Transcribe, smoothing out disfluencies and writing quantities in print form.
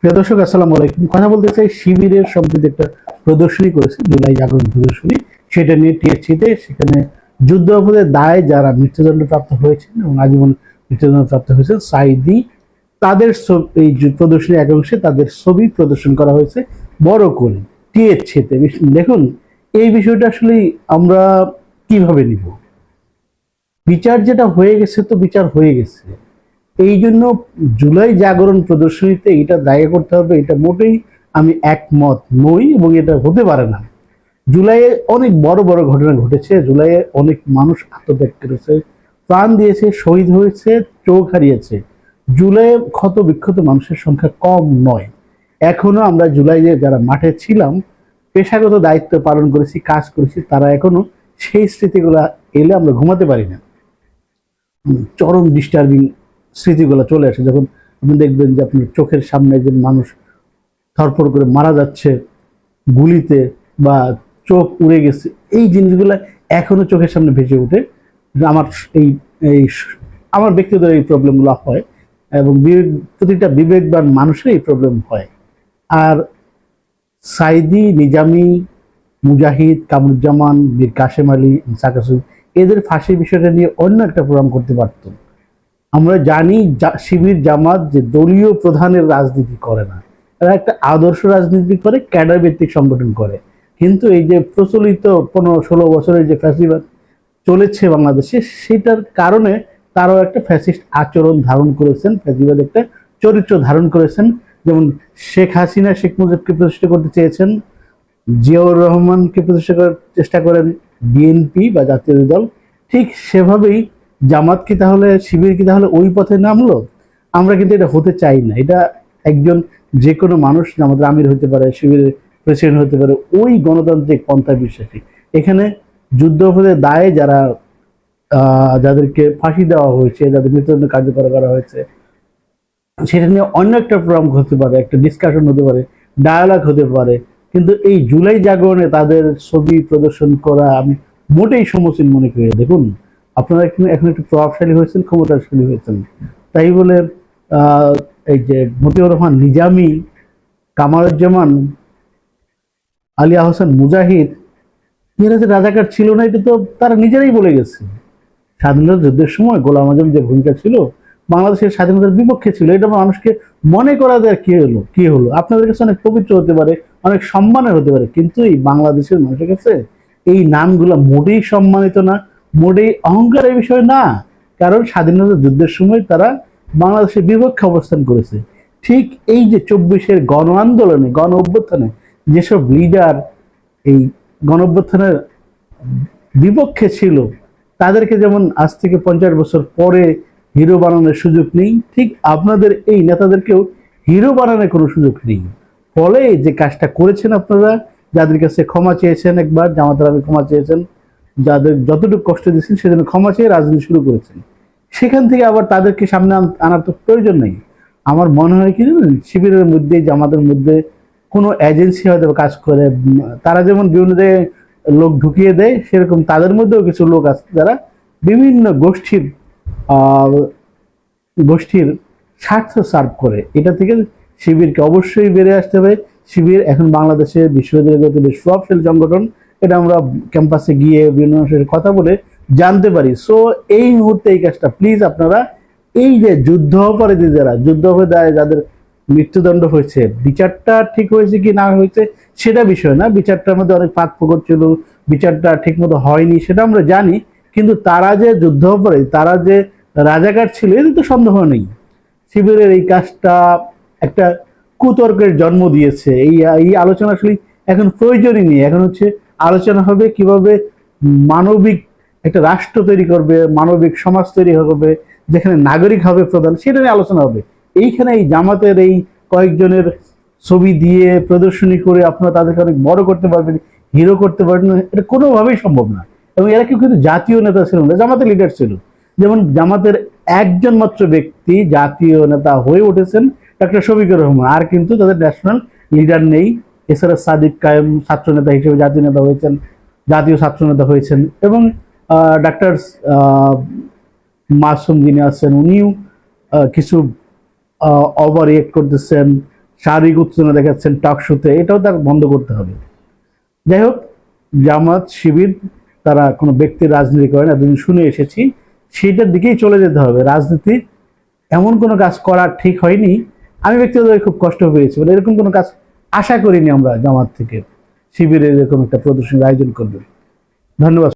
প্রিয় দর্শক, আসসালামু আলাইকুম। কথা বলতে চাই, শিবিরের সম্প্রতি একটা প্রদর্শনী করেছে, জুলাই জাগরণ প্রদর্শনী। সেটা নিয়ে টিএসসিতে, সেখানে যুদ্ধ অপরাধের দায়ে যারা মৃত্যুদণ্ডপ্রাপ্ত হয়েছেন এবং আজীবন মৃত্যুদণ্ডপ্রাপ্ত হয়েছেন সাঈদী, তাদের এই প্রদর্শনী একাংশে তাদের ছবি প্রদর্শন করা হয়েছে বড় করে টিএসসিতে। দেখুন, এই বিষয়টা আসলে আমরা কিভাবে নিব? বিচার যেটা হয়ে গেছে, তো বিচার হয়ে গেছে। এই জন্য জুলাই জাগরণ প্রদর্শনীতে এটা দায়ী করতে হবে, এটা মোটেই আমি একমত নই এবং এটা হতে পারে না। জুলাইয়ে অনেক বড় বড় ঘটনা ঘটেছে, জুলাইয়ে অনেক মানুষ আত্মত্যাগ করেছে, প্রাণ দিয়েছে, শহীদ হয়েছে, চোখ হারিয়েছে। জুলাইয়ে ক্ষত বিক্ষত মানুষের সংখ্যা কম নয়। এখনো আমরা জুলাইয়ে যারা মাঠে ছিলাম, পেশাগত দায়িত্ব পালন করেছি, কাজ করেছি, তারা এখনো সেই স্মৃতিগুলা এলে আমরা ঘুমাতে পারি না। চরম ডিস্টার্বিং স্মৃতিগুলো চলে আসে যখন আপনি দেখবেন যে আপনার চোখের সামনে একজন মানুষ থরফর করে মারা যাচ্ছে গুলিতে, বা চোখ উড়ে গেছে। এই জিনিসগুলো এখনো চোখের সামনে ভেসে ওঠে। আমার এই এই আমার ব্যক্তিগত এই প্রবলেমগুলো হয় এবং প্রতিটা বিবেকবান মানুষের এই প্রবলেম হয়। আর সাঈদী, নিজামী, মুজাহিদ, কামরুজ্জামান, বীর কাশেম আলী, সাকাসুল, এদের ফাঁসির বিষয়টা নিয়ে অন্য একটা প্রোগ্রাম করতে পারত। আমরা জানি শিবির জামাত যে দলীয় প্রধানের রাজনীতি করে না, এরা একটা আদর্শ রাজনীতি করে, ক্যাডার ভিত্তিক সংগঠন করে। কিন্তু এই যে প্রচলিত 15-16 বছরের যে ফ্যাসিবাদ চলেছে বাংলাদেশে, সেটার কারণে তারাও একটা ফ্যাসিস্ট আচরণ ধারণ করেছেন, ফ্যাসিবাদ একটা চরিত্র ধারণ করেছেন। যেমন শেখ হাসিনা শেখ মুজিবকে প্রতিষ্ঠা করতে চেয়েছেন, জিয়াউর রহমানকে প্রতিষ্ঠা করার চেষ্টা করেন বিএনপি বা জাতীয় দল, ঠিক সেভাবেই জামাত কি তাহলে, শিবির কি তাহলে ওই পথে নামলো? আমরা কিন্তু এটা হতে চাই না। এটা একজন যে কোনো মানুষ জামাতের আমির হতে পারে, শিবিরের প্রেসিডেন্ট হতে পারে, ওই গণতান্ত্রিক পন্থায় বিশ্বাসী। এখানে যুদ্ধ অপরাধের দায়ে যারা যাদেরকে ফাঁসি দেওয়া হয়েছে, যাদের মৃত্যুদণ্ড কার্যকর করা হয়েছে, সেটা নিয়ে অন্য একটা প্রোগ্রাম হতে পারে, একটা ডিসকাশন হতে পারে, ডায়ালগ হতে পারে। কিন্তু এই জুলাই জাগরণে তাদের ছবি প্রদর্শন করা আমি মোটেই সমীচীন মনে করি। দেখুন, আপনারা এখন একটু প্রভাবশালী হয়েছেন, ক্ষমতাশালী হয়েছেন, তাই বলে এই যে মতিউর রহমান নিজামী, কামারুজ্জামান, আলী আহসান মুজাহিদ, এরা যে রাজাকার ছিল না, এটা তো তারা নিজেরাই বলে গেছে। স্বাধীনতা যুদ্ধের সময় গোলাম আজম যে ভূমিকা ছিল, বাংলাদেশের স্বাধীনতার বিপক্ষে ছিল, এটা মানুষকে মনে করা দেয় কি হলো আপনাদের কাছে অনেক পবিত্র হতে পারে, অনেক সম্মানের হতে পারে, কিন্তু এই বাংলাদেশের মানুষের কাছে এই নামগুলো মোটেই সম্মানিত না, মোটেই অহংকারের বিষয় না। কারণ স্বাধীনতা যুদ্ধের সময় তারা বাংলাদেশের বিপক্ষে অবস্থান করেছে। ঠিক এই যে 24-এর গণ আন্দোলনে, গণ অভ্যুত্থানে যেসব লিডার এই গণ অভ্যুত্থানের বিপক্ষে ছিল, তাদেরকে যেমন আজ থেকে 50 বছর পরে হিরো বানানোর সুযোগ নেই, ঠিক আপনাদের এই নেতাদেরকেও হিরো বানানোর কোনো সুযোগ নেই। ফলে যে কাজটা করেছেন আপনারা, যাদের কাছে ক্ষমা চেয়েছেন, একবার জামাতের আগে ক্ষমা চেয়েছেন, যাদের যতটুকু কষ্ট দিয়েছেন সেজন্য ক্ষমা চেয়ে রাজনীতি শুরু করেছেন, সেখান থেকে আবার তাদেরকে সামনে আনার তো প্রয়োজন নেই। আমার মনে হয় কি জানেন, শিবিরের মধ্যে, জামাতের মধ্যে কোনো এজেন্সি হয়তো কাজ করে, তারা যেমন বিভিন্ন জায়গায় লোক ঢুকিয়ে দেয়, সেরকম তাদের মধ্যেও কিছু লোক আছে যারা বিভিন্ন গোষ্ঠীর স্বার্থ সার্ভ করে। এটা থেকে শিবিরকে অবশ্যই বেড়ে আসতে হবে। শিবির এখন বাংলাদেশের বিশ্ববিদ্যালয়গত বেশ প্রভাবশালী সংগঠন, এটা আমরা ক্যাম্পাসে গিয়ে বিভিন্ন মানুষের কথা বলে জানতে পারি। সো এই মুহূর্তে এই কাজটা প্লিজ আপনারা, এই যে যুদ্ধ অপরাধী যারা, যুদ্ধ অপরাধী যাদের মৃত্যুদণ্ড হয়েছে, বিচারটা ঠিক হয়েছে কি না হয়েছে সেটা বিষয় না, বিচারটার মধ্যে অনেক ফাঁক ফোকর ছিল, বিচারটা ঠিক মতো হয়নি সেটা আমরা জানি, কিন্তু তারা যে যুদ্ধ অপরাধী, তারা যে রাজাকার ছিল, এতে তো সন্দেহ নেই। শিবিরের এই কাজটা একটা কুতর্কের জন্ম দিয়েছে। এই আলোচনা আসলে এখন প্রয়োজনই নেই। এখন হচ্ছে আলোচনা হবে কিভাবে মানবিক একটা রাষ্ট্র তৈরি করবে, মানবিক সমাজ তৈরি হবে, যেখানে নাগরিক হবে প্রধান, সেটা নিয়ে আলোচনা হবে। এইখানে এই জামাতের এই কয়েকজনের ছবি দিয়ে প্রদর্শনী করে আপনারা তাদেরকে অনেক বড় করতে পারবেন, হিরো করতে পারবেন, এটা কোনোভাবেই সম্ভব না। এবং এরা কেউ কিন্তু জাতীয় নেতা ছিল না, জামাতের লিডার ছিল। যেমন জামাতের একজন মাত্র ব্যক্তি জাতীয় নেতা হয়ে উঠেছেন, ডক্টর শফিকুর রহমান, আর কিন্তু তাদের ন্যাশনাল লিডার নেই। এছাড়া সাদিক কায়েম ছাত্র নেতা হিসেবে জাতীয় নেতা হয়েছেন, জাতীয় ছাত্র নেতা হয়েছেন, এবং ডাক্তার মাসুম যিনি আছেন, উনিও কিছু ওভার রিয়েক্ট করতেছেন, শারীরিক উত্তেজনা দেখাচ্ছেন টক শোতে, এটাও তার বন্ধ করতে হবে। যাই হোক, জামাত শিবির তারা কোনো ব্যক্তির রাজনীতি করে না, এতদিন শুনে এসেছি, সেইটার দিকেই চলে যেতে হবে। রাজনীতি এমন কোনো কাজ করা ঠিক হয়নি, আমি ব্যক্তিগতভাবে খুব কষ্ট পেয়েছি, মানে এরকম কোনো কাজ আশা করিনি আমরা জামাত থেকে, শিবিরের এরকম একটা প্রদর্শনীর আয়োজন করবে। ধন্যবাদ।